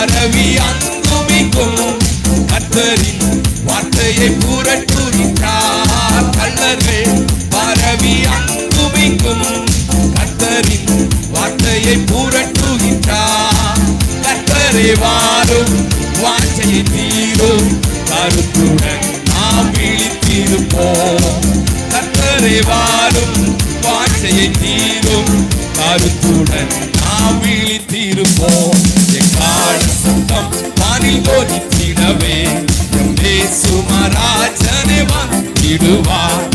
பரவி அங்குமிக்கும் கர்த்தரின் வார்த்தையை புரட்டுகின்றார். கள்ளர்கள் பரவி அங்குமிக்கும் கர்த்தரின் வார்த்தையை புரட்டுகின்றார். கர்த்தரே வாரும் வாஞ்சையை தீரும் கருத்துடன் நாம் விழித்திருப்போம். கர்த்தரே வாரும் வாஞ்சையை தீரும் கருத்துடன் நாம் விழித்திருப்போம். எக்கால சத்தம் வானில் ஒலித்திடவே எம் இயேசு மகாராஜனே வந்திடுவார்.